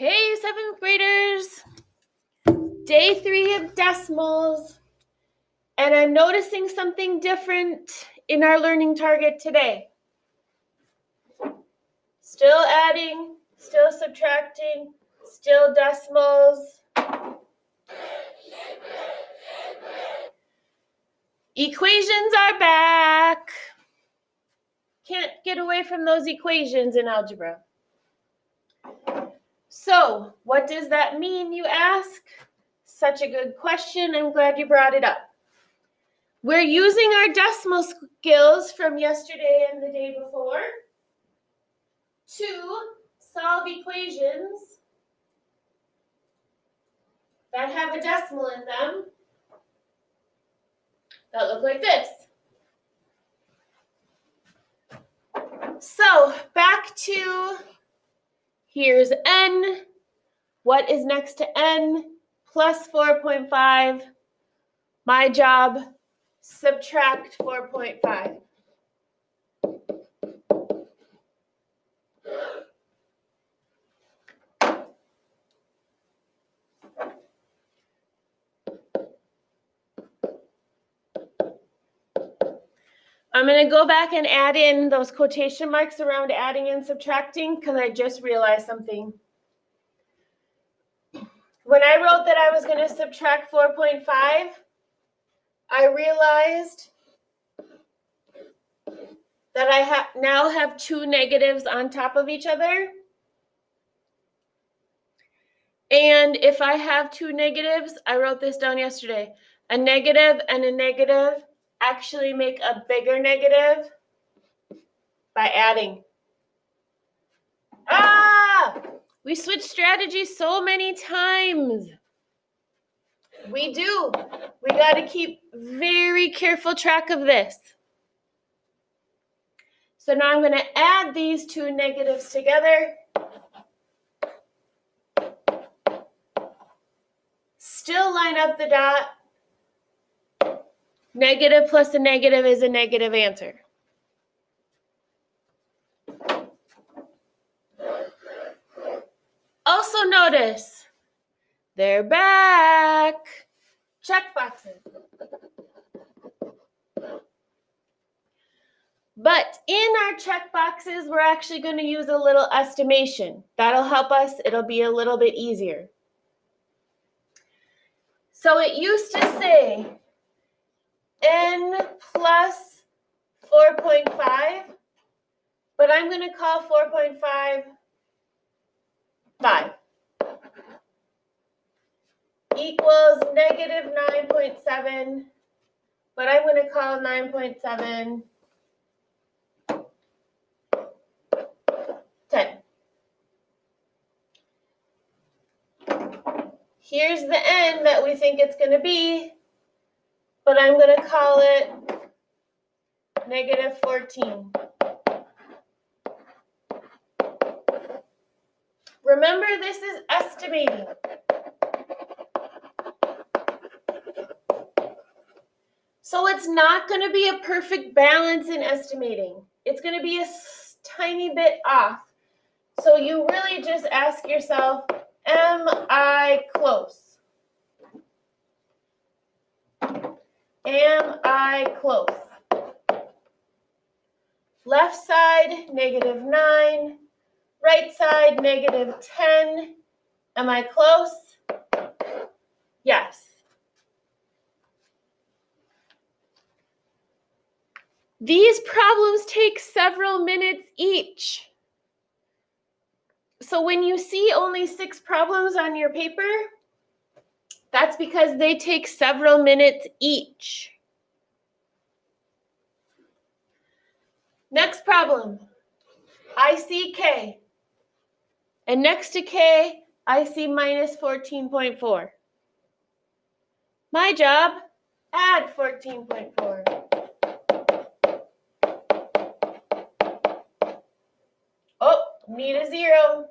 Hey, seventh graders, day 3 of decimals, and I'm noticing something different in our learning target today. Still adding, still subtracting, still decimals. Equations are back. Can't get away from those equations in algebra. So, what does that mean, you ask? Such a good question. I'm glad you brought it up. We're using our decimal skills from yesterday and the day before to solve equations that have a decimal in them that look like this. So back to, here's n. What is next to n? Plus 4.5. My job, subtract 4.5. I'm going to go back and add in those quotation marks around adding and subtracting because I just realized something. When I wrote that I was going to subtract 4.5, I realized that I now have two negatives on top of each other. And if I have two negatives, I wrote this down yesterday, a negative and a negative actually make a bigger negative by adding. We switch strategies so many times. We do. We got to keep very careful track of this. So now I'm going to add these two negatives together. Still line up the dot. Negative plus a negative is a negative answer. Also notice, they're back. Check boxes. But in our check boxes, we're actually going to use a little estimation. That'll help us. It'll be a little bit easier. So it used to say n plus 4.5, but I'm going to call 4.5 5 equals negative 9.7, but I'm going to call 9.7 10. Here's the n that we think it's going to be, but I'm going to call it negative 14. Remember, this is estimating. So it's not going to be a perfect balance in estimating. It's going to be a tiny bit off. So you really just ask yourself, am I close? Am I close? Left side, negative 9. Right side, negative 10. Am I close? Yes. These problems take several minutes each. So when you see only 6 problems on your paper, that's because they take several minutes each. Next problem, I see K. And next to K, I see minus 14.4. My job, add 14.4. Oh, need a 0.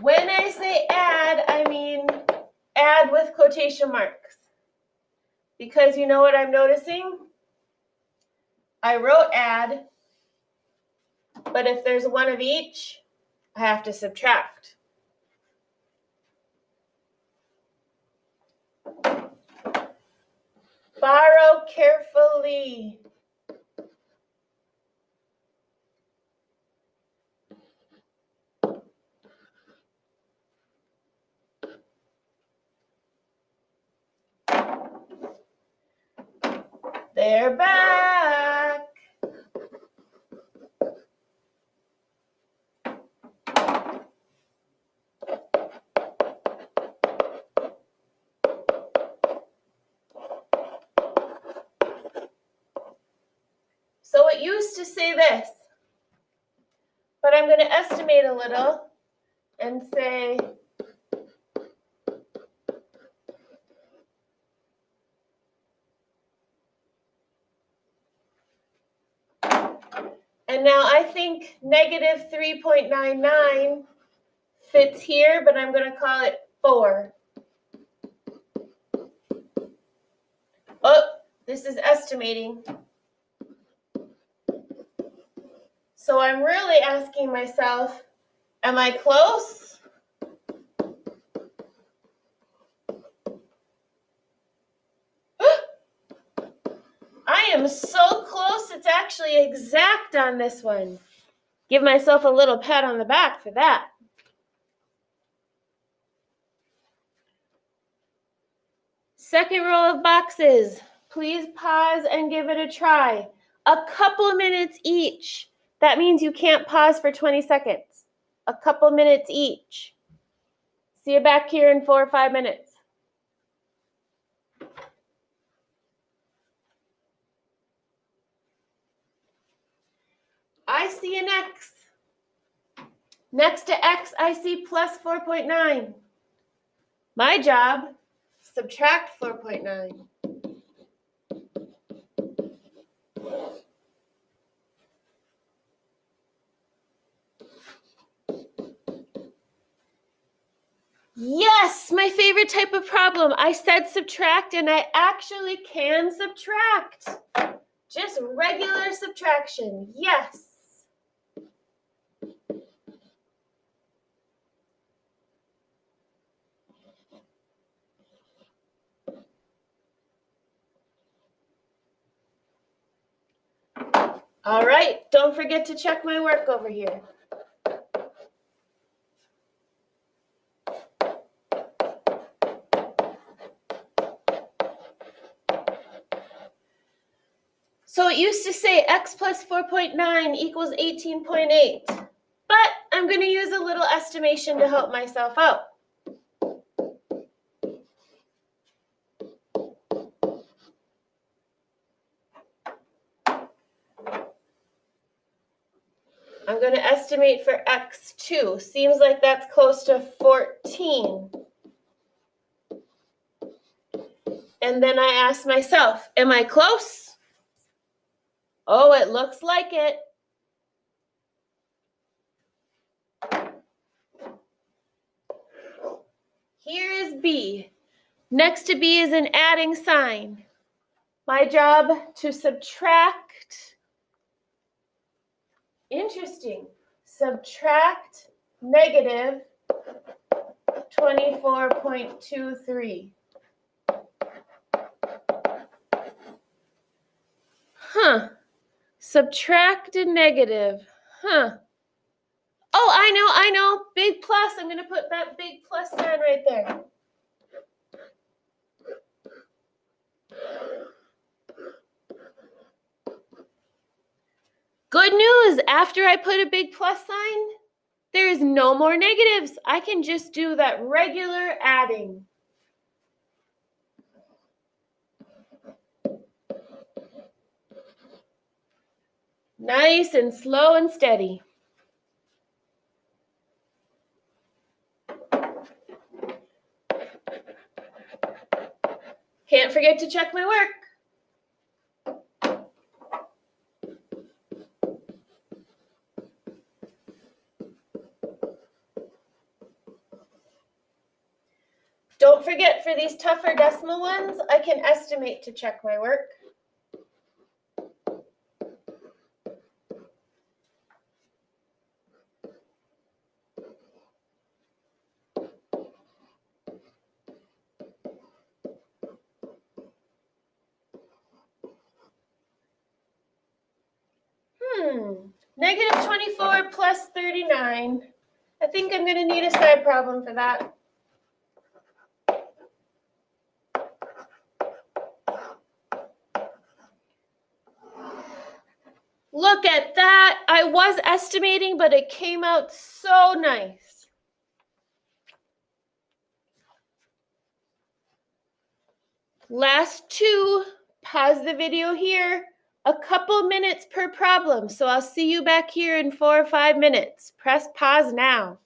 When I say add, I mean add with quotation marks. Because you know what I'm noticing? I wrote add, but if there's one of each, I have to subtract. Borrow carefully. They're back. So it used to say this, but I'm going to estimate a little and say and now I think negative 3.99 fits here, but I'm going to call it 4. Oh, this is estimating. So I'm really asking myself, am I close? I am so close, it's actually exact on this one. Give myself a little pat on the back for that. Second row of boxes. Please pause and give it a try. A couple minutes each. That means you can't pause for 20 seconds. A couple minutes each. See you back here in 4 or 5 minutes. I see an X. Next to X, I see plus 4.9. My job, subtract 4.9. Yes, my favorite type of problem. I said subtract and I actually can subtract. Just regular subtraction. Yes. All right, don't forget to check my work over here. So it used to say x plus 4.9 equals 18.8, but I'm going to use a little estimation to help myself out. I'm going to estimate for x2. Seems like that's close to 14. And then I ask myself, am I close? Oh, it looks like it. Here is B. Next to B is an adding sign. My job to subtract. Interesting. Subtract negative 24.23. Subtract a negative. Oh, I know. Big plus. I'm going to put that big plus sign right there. Good news. After I put a big plus sign, there is no more negatives. I can just do that regular adding. Nice and slow and steady. Can't forget to check my work. Don't forget, for these tougher decimal ones, I can estimate to check my work. Negative 24 plus 39. I think I'm going to need a side problem for that. Look at that. I was estimating, but it came out so nice. Last two, pause the video here. A couple minutes per problem. So I'll see you back here in 4 or 5 minutes. Press pause now.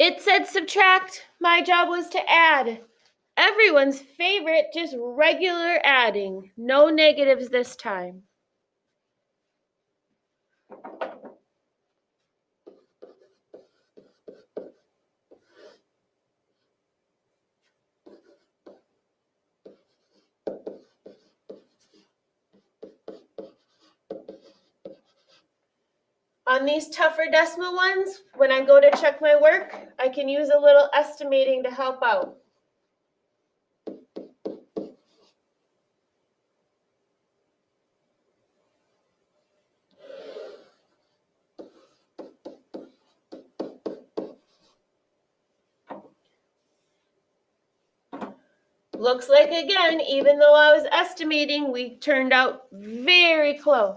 It said subtract. My job was to add. Everyone's favorite, just regular adding. No negatives this time. On these tougher decimal ones, when I go to check my work, I can use a little estimating to help out. Looks like, again, even though I was estimating, we turned out very close.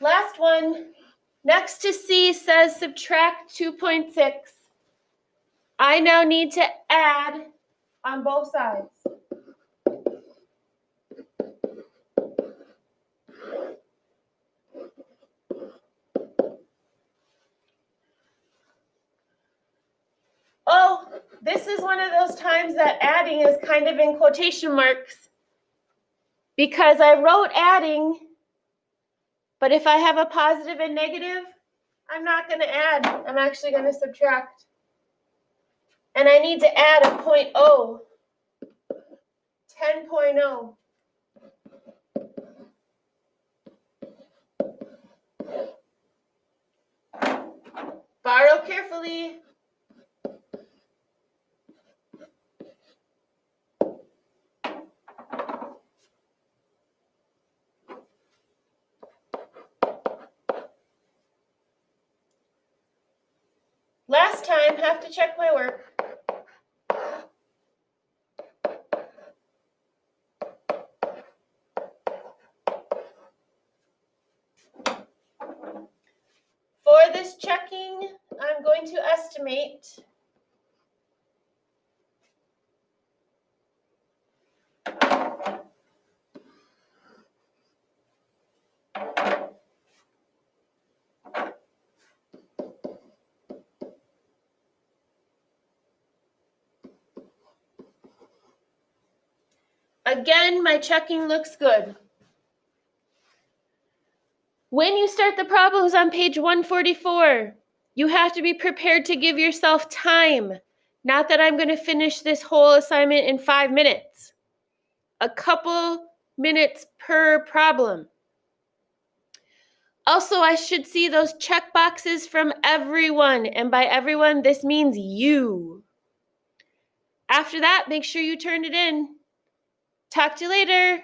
Last one, next to C says subtract 2.6. I now need to add on both sides. Oh, this is one of those times that adding is kind of in quotation marks because I wrote adding, but if I have a positive and negative, I'm not going to add. I'm actually going to subtract. And I need to add a 0.0, 10.0. Borrow carefully. Last time, have to check my work. For this checking, I'm going to estimate again, my checking looks good. When you start the problems on page 144, you have to be prepared to give yourself time. Not that I'm going to finish this whole assignment in 5 minutes. A couple minutes per problem. Also, I should see those check boxes from everyone. And by everyone, this means you. After that, make sure you turn it in. Talk to you later.